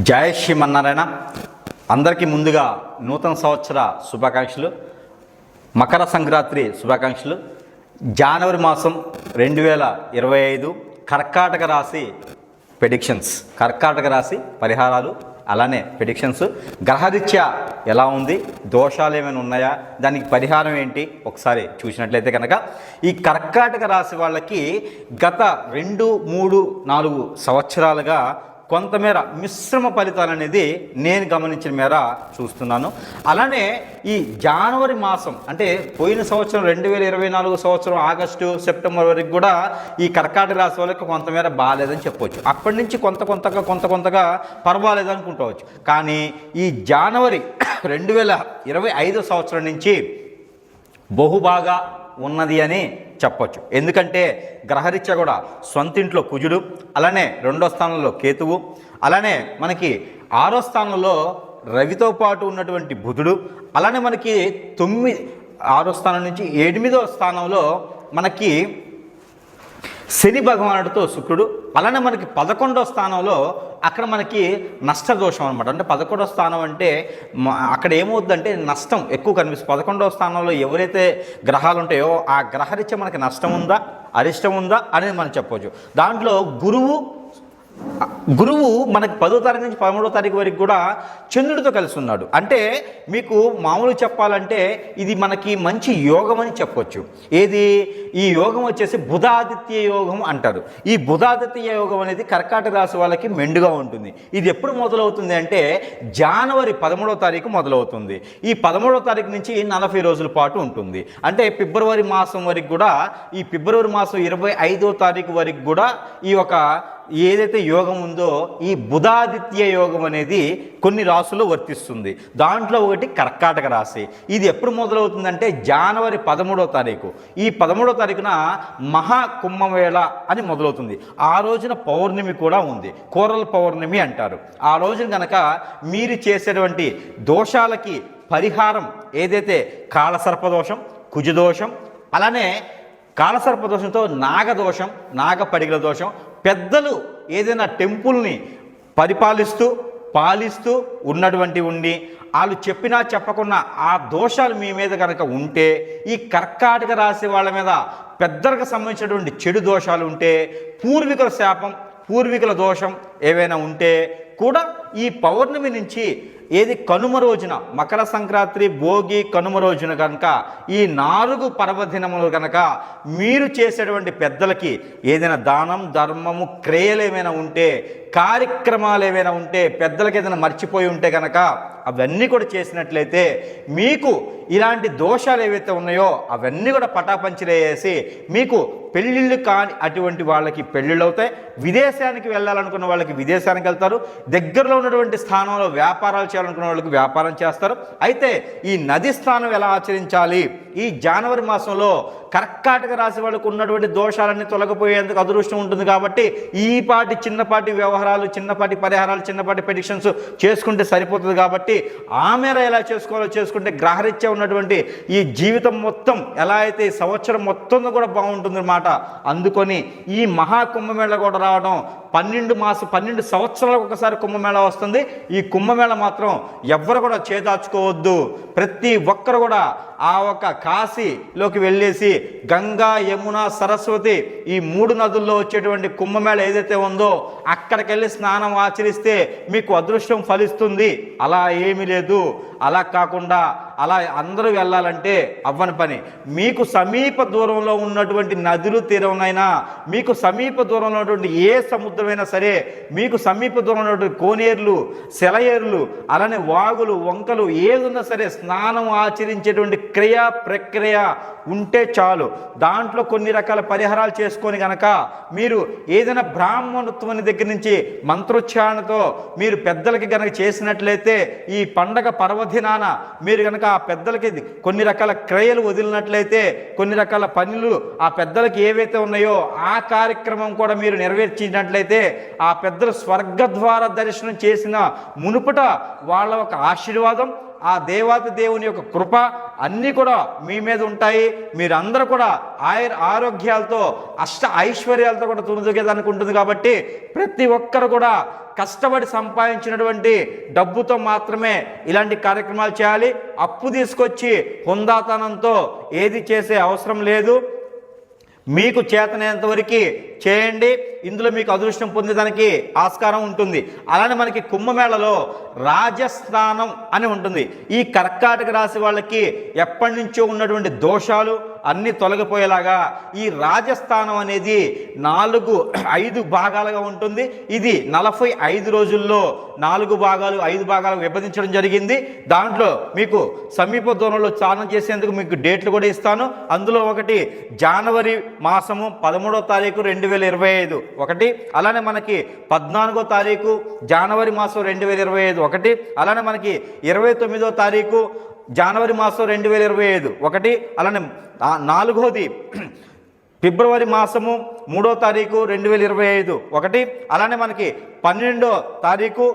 జై శ్రీమన్నారాయణ. అందరికీ ముందుగా నూతన సంవత్సర శుభాకాంక్షలు, మకర సంక్రాంతి శుభాకాంక్షలు. జనవరి మాసం 2025 కర్కాటక రాశి ప్రెడిక్షన్స్, కర్కాటక రాశి పరిహారాలు, అలానే ప్రెడిక్షన్స్. గ్రహరీత్యా ఎలా ఉంది, దోషాలు ఏమైనా ఉన్నాయా, దానికి పరిహారం ఏంటి ఒకసారి చూసినట్లయితే కనుక ఈ కర్కాటక రాశి వాళ్ళకి గత 2, 3, 4 సంవత్సరాలుగా కొంతమేర మిశ్రమ ఫలితాలు అనేది నేను గమనించిన మేర చూస్తున్నాను. అలానే ఈ జనవరి మాసం అంటే పోయిన సంవత్సరం 2024 సంవత్సరం ఆగస్టు సెప్టెంబర్ వరకు కూడా ఈ కర్కాటక రాశి వాళ్ళకి కొంతమేర బాగాలేదని చెప్పవచ్చు. అప్పటి నుంచి కొంత కొంతగా పర్వాలేదు అనుకుంటవచ్చు. కానీ ఈ జనవరి 2025 సంవత్సరం నుంచి బహుబాగా ఉన్నది అని చెప్పొచ్చు. ఎందుకంటే గ్రహరీత్యా కూడా సొంతింట్లో కుజుడు, అలానే 2వ స్థానంలో కేతువు, అలానే మనకి 6వ స్థానంలో రవితో పాటు ఉన్నటువంటి బుధుడు, అలానే మనకి 6వ స్థానం నుంచి 8వ స్థానంలో మనకి శని భగవానుడితో శుక్రుడు, అలానే మనకి 11వ స్థానంలో అక్కడ మనకి నష్టదోషం అనమాట. అంటే 11వ స్థానం అంటే అక్కడ ఏమవుతుందంటే నష్టం ఎక్కువ కనిపిస్తుంది. 11వ స్థానంలో ఎవరైతే గ్రహాలు ఉంటాయో ఆ గ్రహరీత్యా మనకి నష్టం ఉందా, అరిష్టం ఉందా అనేది మనం చెప్పవచ్చు. దాంట్లో గురువు మనకి 10వ తారీఖు నుంచి 13వ తారీఖు వరకు కూడా చంద్రుడితో కలిసి ఉన్నాడు. అంటే మీకు మామూలుగా చెప్పాలంటే ఇది మనకి మంచి యోగం అని చెప్పొచ్చు. ఏది ఈ యోగం వచ్చేసి బుధాదిత్య యోగం అంటారు. ఈ బుధాదిత్య యోగం అనేది కర్కాటక రాశి వాళ్ళకి మెండుగా ఉంటుంది. ఇది ఎప్పుడు మొదలవుతుంది అంటే జనవరి 13వ తారీఖు మొదలవుతుంది. ఈ 13వ తారీఖు నుంచి 40 రోజుల పాటు ఉంటుంది. అంటే ఫిబ్రవరి మాసం వరకు కూడా, ఈ ఫిబ్రవరి మాసం 25వ తారీఖు వరకు కూడా ఈ ఒక ఏదైతే యోగం ఉందో ఈ బుధాదిత్య యోగం అనేది కొన్ని రాశుల్లో వర్తిస్తుంది. దాంట్లో ఒకటి కర్కాటక రాశి. ఇది ఎప్పుడు మొదలవుతుందంటే జనవరి 13వ తారీఖు. ఈ 13వ తారీఖున మహాకుంభమేళ అని మొదలవుతుంది. ఆ రోజున పౌర్ణమి కూడా ఉంది, కోరల పౌర్ణమి అంటారు. ఆ రోజున కనుక మీరు చేసేటువంటి దోషాలకి పరిహారం ఏదైతే కాలసర్పదోషం, కుజదోషం, అలానే కాలసర్పదోషంతో నాగదోషం, నాగపడిగల దోషం, పెద్దలు ఏదైనా టెంపుల్ని పాలిస్తూ ఉన్నటువంటి ఉండి వాళ్ళు చెప్పినా చెప్పకుండా ఆ దోషాలు మీ మీద కనుక ఉంటే, ఈ కర్కాటక రాశి వాళ్ళ మీద పెద్దలకు సంబంధించినటువంటి చెడు దోషాలు ఉంటే, పూర్వీకుల శాపం, పూర్వీకుల దోషం ఏవైనా ఉంటే కూడా ఈ పౌర్ణమి నుంచి ఏది కనుమ రోజున, మకర సంక్రాంతి, భోగి, కనుమ రోజున కనుక ఈ 4 పర్వదినములు కనుక మీరు చేసేటువంటి పెద్దలకి ఏదైనా దానం, ధర్మము, క్రియలు ఏమైనా ఉంటే, కార్యక్రమాలు ఏమైనా ఉంటే, పెద్దలకి ఏదైనా మర్చిపోయి ఉంటే కనుక అవన్నీ కూడా చేసినట్లయితే మీకు ఇలాంటి దోషాలు ఏవైతే ఉన్నాయో అవన్నీ కూడా పటాపంచలేసి మీకు పెళ్ళిళ్ళు కాని అటువంటి వాళ్ళకి పెళ్ళిళ్ళు అవుతాయి. విదేశానికి వెళ్ళాలనుకున్న వాళ్ళకి విదేశానికి వెళ్తారు. దగ్గరలో ఉన్నటువంటి స్థానంలో వ్యాపారాలు చేయాలనుకున్న వాళ్ళకి వ్యాపారం చేస్తారు. అయితే ఈ నది స్నానం ఎలా ఆచరించాలి, ఈ జనవరి మాసంలో కర్కాటక రాశి వాళ్ళకు ఉన్నటువంటి దోషాలన్నీ తొలగిపోయేందుకు అదృష్టం ఉంటుంది. కాబట్టి చిన్నపాటి వ్యవహారాలు, చిన్నపాటి పరిహారాలు, చిన్నపాటి ప్రెడిక్షన్స్ చేసుకుంటే సరిపోతుంది. కాబట్టి ఆ మేర ఎలా చేసుకోవాలో చేసుకుంటే గ్రహరీత్యా ఉన్నటువంటి ఈ జీవితం మొత్తం ఎలా అయితే ఈ సంవత్సరం మొత్తం కూడా బాగుంటుంది అన్నమాట. అందుకొని ఈ మహాకుంభమేళ కూడా రావడం, 12 సంవత్సరాలకు ఒకసారి కుంభమేళ వస్తుంది. ఈ కుంభమేళ మాత్రం ఎవ్వరు కూడా చేదాచుకోవద్దు. ప్రతి ఒక్కరు కూడా ఆ ఒక కాశీలోకి వెళ్ళేసి గంగా, యమున, సరస్వతి ఈ 3 నదుల్లో వచ్చేటువంటి కుంభమేళ ఏదైతే ఉందో అక్కడికి వెళ్ళి స్నానం ఆచరిస్తే మీకు అదృష్టం ఫలిస్తుంది. అలా ఏమీ లేదు. అలా కాకుండా అలా అందరూ వెళ్ళాలంటే అవ్వని పని. మీకు సమీప దూరంలో ఉన్నటువంటి నదులు తీరమైనా, మీకు సమీప దూరంలో ఉన్నటువంటి ఏ సముద్రమైనా సరే, మీకు సమీప దూరంలో ఉన్నటువంటి కోనేరులు, సెలయేరులు, అలానే వాగులు, వంకలు ఏదున్నా సరే స్నానం ఆచరించేటువంటి ప్రక్రియ ఉంటే చాలు. దాంట్లో కొన్ని రకాల పరిహారాలు చేసుకొని కనుక మీరు ఏదైనా బ్రాహ్మణత్వం దగ్గర నుంచి మంత్రోచ్చారణతో మీరు పెద్దలకి కనుక చేసినట్లయితే ఈ పండగ పర్వదినాన మీరు కనుక ఆ పెద్దలకి కొన్ని రకాల క్రియలు వదిలినట్లయితే, కొన్ని రకాల పనులు ఆ పెద్దలకి ఏవైతే ఉన్నాయో ఆ కార్యక్రమం కూడా మీరు నెరవేర్చినట్లయితే ఆ పెద్దలు స్వర్గద్వార దర్శనం చేసిన మునుపట వాళ్ళ ఒక ఆశీర్వాదం, ఆ దేవాతి దేవుని యొక్క కృప అన్నీ కూడా మీ మీద ఉంటాయి. మీరందరూ కూడా ఆరోగ్యాలతో ఐశ్వర్యాలతో కూడా తునుదొగేదానికి ఉంటుంది. కాబట్టి ప్రతి ఒక్కరు కూడా కష్టపడి సంపాదించినటువంటి డబ్బుతో మాత్రమే ఇలాంటి కార్యక్రమాలు చేయాలి. అప్పు తీసుకొచ్చి హుందాతనంతో ఏది చేసే అవసరం లేదు. మీకు చేతనైనంత వరకు చేయండి. ఇందులో మీకు అదృష్టం పొందేదానికి ఆస్కారం ఉంటుంది. అలానే మనకి కుంభమేళలో రాజస్నానం అని ఉంటుంది. ఈ కర్కాటక రాశి వాళ్ళకి ఎప్పటి నుంచో ఉన్నటువంటి దోషాలు అన్నీ తొలగిపోయేలాగా ఈ రాజస్థానం అనేది 5 భాగాలుగా ఉంటుంది. ఇది 45 రోజుల్లో 4 భాగాలు 5 భాగాలు విభజించడం జరిగింది. దాంట్లో మీకు సమీప దూరంలో స్నానం చేసేందుకు మీకు డేట్లు కూడా ఇస్తాను. అందులో ఒకటి జనవరి మాసము 13వ తారీఖు 2025 ఒకటి, అలానే మనకి 14వ తారీఖు జనవరి మాసం 2025 ఒకటి, అలానే మనకి 29వ తారీఖు జనవరి మాసం 2025 ఒకటి, అలానే 4వది ఫిబ్రవరి మాసము 3వ తారీఖు 2025 ఒకటి, అలానే మనకి 12వ తారీఖు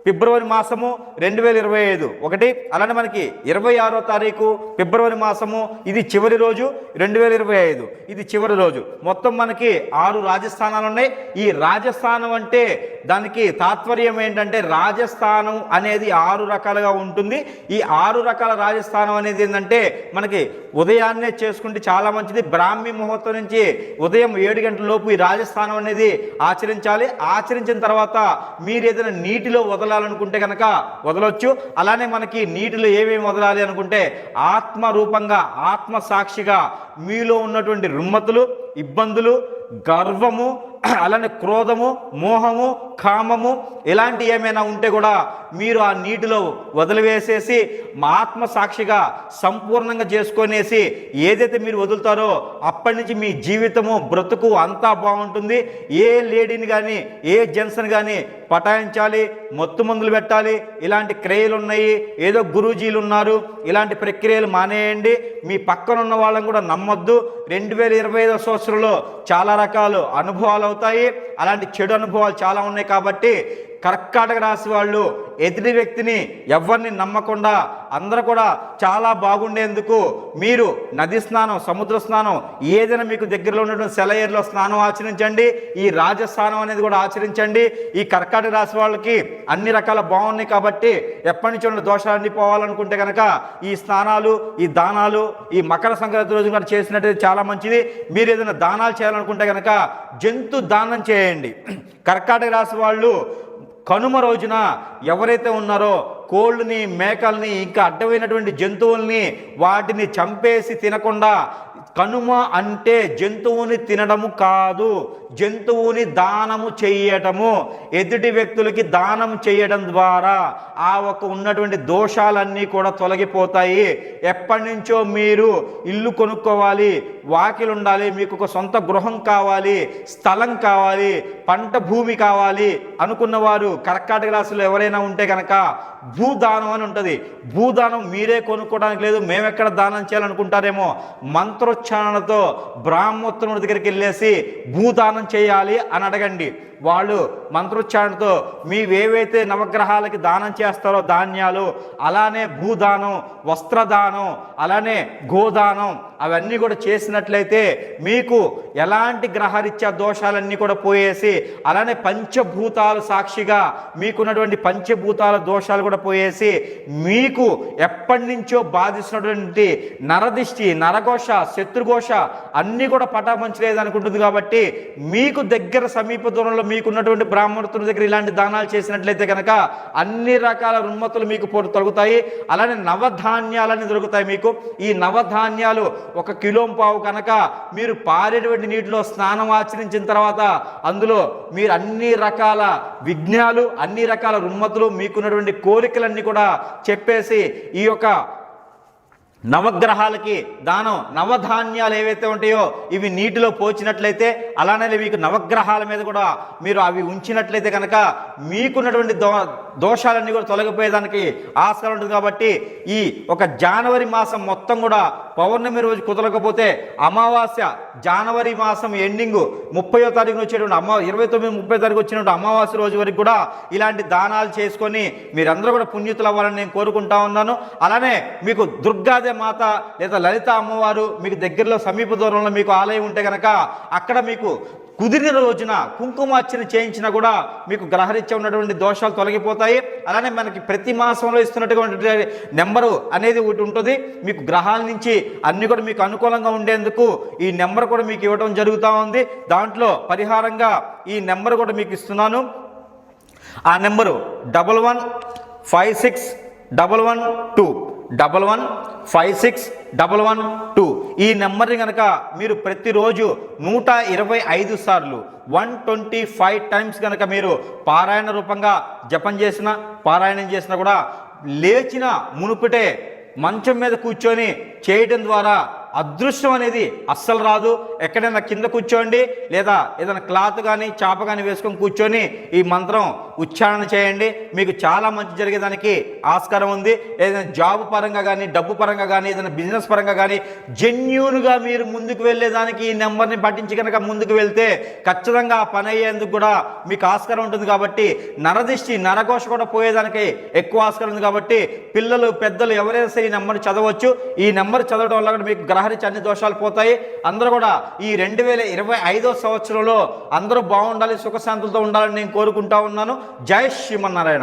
ఫిబ్రవరి మాసము 2025 ఒకటి, అలానే మనకి 26వ తారీఖు ఫిబ్రవరి మాసము ఇది చివరి రోజు 2025 ఇది చివరి రోజు. మొత్తం మనకి 6 రాజస్థానాలు ఉన్నాయి. ఈ రాజస్థానం అంటే దానికి తాత్పర్యం ఏంటంటే రాజస్థానం అనేది 6 రకాలుగా ఉంటుంది. ఈ 6 రకాల రాజస్థానం అనేది ఏంటంటే మనకి ఉదయాన్నే చేసుకుంటే చాలా మంచిది. బ్రాహ్మీ ముహూర్తం నుంచి ఉదయం 7 గంటల లోపు ఈ రాజస్థానం అనేది ఆచరించాలి. ఆచరించిన తర్వాత మీరు ఏదైనా నీటిలో వదలాలనుకుంటే కనుక వదలొచ్చు. అలానే మనకి నీటిలో ఏమేమి వదలాలి అనుకుంటే ఆత్మ రూపంగా ఆత్మ సాక్షిగా మీలో ఉన్నటువంటి రుమ్మతులు, ఇబ్బందులు, గర్వము, అలానే క్రోధము, మోహము, కామము ఇలాంటి ఏమైనా ఉంటే కూడా మీరు ఆ నీటిలో వదిలివేసేసి ఆత్మ సాక్షిగా సంపూర్ణంగా చేసుకొనేసి ఏదైతే మీరు వదులుతారో అప్పటి నుంచి మీ జీవితము బ్రతుకు అంతా బాగుంటుంది. ఏ లేడీని కానీ ఏ జెంట్స్ని కానీ పటాయించాలి, మత్తు మందులు పెట్టాలి, ఇలాంటి క్రియలు ఉన్నాయి, ఏదో గురూజీలు ఉన్నారు, ఇలాంటి ప్రక్రియలు మానేయండి. మీ పక్కన ఉన్న వాళ్ళని కూడా నమ్మొద్దు. 2025 సంవత్సరంలో చాలా రకాల అనుభవాలు అవుతాయి. అలాంటి చెడు అనుభవాలు చాలా ఉన్నాయి. కాబట్టి కర్కాటక రాశి వాళ్ళు ఎదుటి వ్యక్తిని ఎవరిని నమ్మకుండా అందరూ కూడా చాలా బాగుండేందుకు మీరు నది స్నానం, సముద్ర స్నానం, ఏదైనా మీకు దగ్గరలో ఉన్నటువంటి సెలయేరులో స్నానం ఆచరించండి. ఈ రాజస్నానం అనేది కూడా ఆచరించండి. ఈ కర్కాటక రాశి వాళ్ళకి అన్ని రకాల బాగున్నాయి. కాబట్టి ఎప్పటి నుంచి ఉన్న దోషాలన్నీ పోవాలనుకుంటే కనుక ఈ స్నానాలు, ఈ దానాలు ఈ మకర సంక్రాంతి రోజు కూడా చేసినట్టు చాలా మంచిది. మీరు ఏదైనా దానాలు చేయాలనుకుంటే కనుక జంతు దానం చేయండి. కర్కాటక రాశి వాళ్ళు కనుమ రోజున ఎవరైతే ఉన్నారో కోళ్ళని, మేకల్ని, ఇంకా అడ్డమైనటువంటి జంతువుల్ని వాటిని చంపేసి తినకుండా, కనుమ అంటే జంతువుని తినడము కాదు, జంతువుని దానము చేయటము. ఎదుటి వ్యక్తులకి దానం చేయడం ద్వారా ఆ ఒక ఉన్నటువంటి దోషాలన్నీ కూడా తొలగిపోతాయి. ఎప్పటి నుంచో మీరు ఇల్లు కొనుక్కోవాలి, వాకిలు ఉండాలి, మీకు ఒక సొంత గృహం కావాలి, స్థలం కావాలి, పంట భూమి కావాలి అనుకున్నవారు కర్కాటక రాశిలో ఎవరైనా ఉంటే కనుక భూదానం అని ఉంటుంది. భూదానం మీరే కొనుక్కోవడానికి లేదు, మేమెక్కడ దానం చేయాలనుకుంటారేమో. మంత్రోచ్చారణతో బ్రాహ్మోత్తముడి దగ్గరికి వెళ్ళేసి భూదానం చేయాలి అని అడగండి. వాళ్ళు మంత్రోచ్చారణతో మీవేవైతే నవగ్రహాలకి దానం చేస్తారో ధాన్యాలు, అలానే భూదానం, వస్త్రదానం, అలానే గోదానం అవన్నీ కూడా చేసినట్లయితే మీకు ఎలాంటి గ్రహరీత్యా దోషాలన్నీ కూడా పోయేసి, అలానే పంచభూతాలు సాక్షిగా మీకున్నటువంటి పంచభూతాల దోషాలు కూడా పోయేసి మీకు ఎప్పటి నుంచో బాధిస్తున్నటువంటి నరదిష్టి, నరఘోష, శత్రుఘోష అన్నీ కూడా పటాపంచలేదనుకుంటుంది. కాబట్టి మీకు దగ్గర సమీప దూరంలో మీకున్నటువంటి బ్రాహ్మణుల దగ్గర ఇలాంటి దానాలు చేసినట్లయితే కనుక అన్ని రకాల రుమ్మతులు మీకు తొలగుతాయి. అలానే నవధాన్యాలని దొరుకుతాయి మీకు. ఈ నవధాన్యాలు 1 కిలో పావు కనుక మీరు పారేటువంటి నీటిలో స్నానం ఆచరించిన తర్వాత అందులో మీరు అన్ని రకాల విఘ్నాలు, అన్ని రకాల రుమ్మతులు, మీకున్నటువంటి కోరికలన్నీ కూడా చెప్పేసి ఈ యొక్క నవగ్రహాలకి దానం, నవధాన్యాలు ఏవైతే ఉంటాయో ఇవి నీటిలో పోచినట్లయితే, అలానే మీకు నవగ్రహాల మీద కూడా మీరు అవి ఉంచినట్లయితే కనుక మీకున్నటువంటి దోషాలన్నీ కూడా తొలగిపోయేదానికి ఆస్కారం ఉంటుంది. కాబట్టి ఈ ఒక జనవరి మాసం మొత్తం కూడా పౌర్ణమి రోజు కుదరకపోతే అమావాస్య జనవరి మాసం ఎండింగ్ 30వ తారీఖున వచ్చేటువంటి 29, 30 తారీఖు వచ్చినటువంటి అమావాస్య రోజు వరకు కూడా ఇలాంటి దానాలు చేసుకొని మీరందరూ కూడా పుణ్యతులు అవ్వాలని నేను కోరుకుంటా ఉన్నాను. అలానే మీకు దుర్గాదేవి మాత లేదా లలిత అమ్మవారు మీకు దగ్గరలో సమీప దూరంలో మీకు ఆలయం ఉంటే కనుక అక్కడ మీకు కుదిరిన రోజున కుంకుమార్చన చేయించినా కూడా మీకు గ్రహరీత్యా ఉన్నటువంటి దోషాలు తొలగిపోతాయి. అలానే మనకి ప్రతి మాసంలో ఇస్తున్నటువంటి నెంబరు అనేది ఒకటి ఉంటుంది. మీకు గ్రహాల నుంచి అన్ని కూడా మీకు అనుకూలంగా ఉండేందుకు ఈ నెంబర్ కూడా మీకు ఇవ్వడం జరుగుతూ ఉంది. దాంట్లో పరిహారంగా ఈ నెంబర్ కూడా మీకు ఇస్తున్నాను. ఆ నెంబరు 11561112 11561112. ఈ నెంబర్ని కనుక మీరు ప్రతిరోజు 125 సార్లు 125 టైమ్స్ కనుక మీరు పారాయణ రూపంగా జపం చేసిన, పారాయణం చేసినా కూడా లేచిన మునుపుటే మంచం మీద కూర్చొని చేయడం ద్వారా అదృష్టం అనేది అస్సలు రాదు. ఎక్కడైనా కింద కూర్చోండి లేదా ఏదైనా క్లాత్ కానీ చాప కానీ వేసుకొని కూర్చొని ఈ మంత్రం ఉచ్చారణ చేయండి. మీకు చాలా మంచి జరిగేదానికి ఆస్కారం ఉంది. ఏదైనా జాబ్ పరంగా కానీ, డబ్బు పరంగా కానీ, ఏదైనా బిజినెస్ పరంగా కానీ జెన్యూన్గా మీరు ముందుకు వెళ్ళేదానికి ఈ నెంబర్ని పట్టించి కనుక ముందుకు వెళ్తే ఖచ్చితంగా ఆ పని అయ్యేందుకు కూడా మీకు ఆస్కారం ఉంటుంది. కాబట్టి నరదిష్టి, నరఘోష కూడా పోయేదానికి ఎక్కువ ఆస్కారం ఉంది. కాబట్టి పిల్లలు, పెద్దలు ఎవరైనా సరే ఈ నెంబర్ చదవచ్చు. ఈ నెంబర్ చదవడం వల్ల కూడా మీకు గ్రహరీత్యా అన్ని దోషాలు పోతాయి. అందరూ కూడా ఈ 2025వ సంవత్సరంలో అందరూ బాగుండాలి, సుఖశాంతులతో ఉండాలని నేను కోరుకుంటా ఉన్నాను. జై శ్రీమన్నారాయణ.